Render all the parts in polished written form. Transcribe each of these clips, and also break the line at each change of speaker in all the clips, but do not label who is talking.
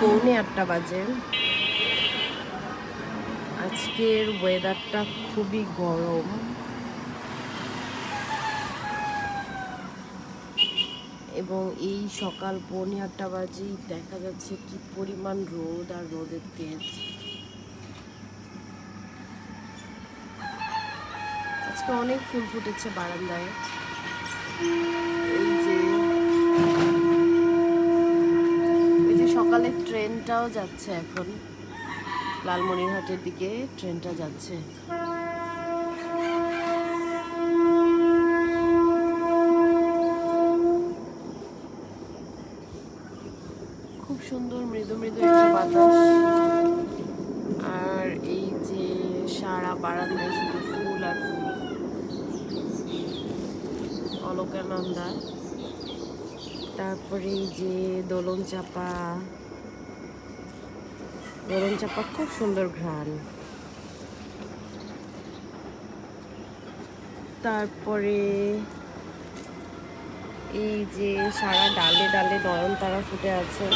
পৌনে 8টা বাজে। আজকের ওয়েদারটা খুবই গরম এবং এই সকাল 8:45 বাজেই দেখা যাচ্ছে কি পরিমাণ রোদ আর রোদের তেজ। আজকে অনেক ফুল ফুটেছে বারান্দায়। এই যে সকালে ট্রেনটাও যাচ্ছে, এখন লালমনিরহাটের দিকে ট্রেনটা যাচ্ছে। খুব সুন্দর মৃদু মৃদু একটা বাতাস, আর এই যে সারা বারান্দায় শুধু ফুল আর ফুল। অলকানন্দা, তারপরে এই যে দোলন চাপা খুব সুন্দর ঘ্রাণ। তারপরে এই যে সারা ডালে ডালে নয়নতারা ফুটে আছে।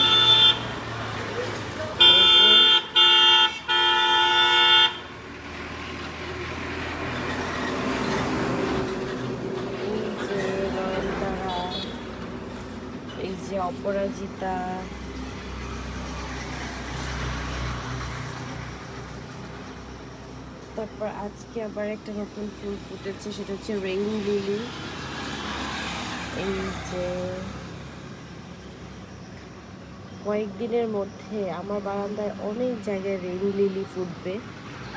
এই যে নয়নতারা, এই যে অপরাজিতা, তারপর আজকে আবার একটা নতুন ফুল ফুটেছে, সেটা হচ্ছে রেইন লিলি। এই যে কয়েকদিনের মধ্যে আমার বারান্দায় অনেক জায়গায় রেইন লিলি ফুটবে,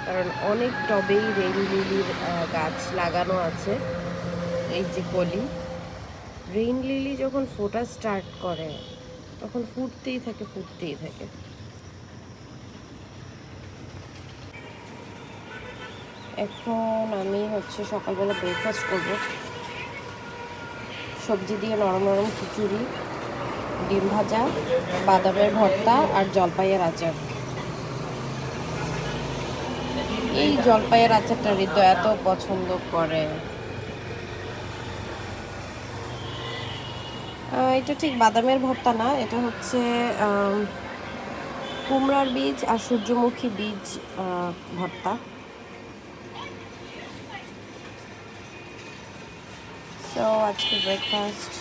কারণ অনেক টবেই রেইন লিলির গাছ লাগানো আছে। এই যে কলি, রেইন লিলি যখন ফোটা স্টার্ট করে তখন ফুটতেই থাকে। এখন আমি সকালবেলা ব্রেকফাস্ট করব। সবজি দিয়ে নরম নরম খিচুড়ি, ডিম ভাজা, বাদামের ভর্তা আর জলপাইয়ের আচার। এই জলপাইয়ের আচারটা হৃদয় এত পছন্দ করে। এটা ঠিক বাদামের ভর্তা না, এটা হচ্ছে কুমড়ার বীজ আর সূর্যমুখী বীজ ভর্তা। সো আজকে ব্রেকফাস্ট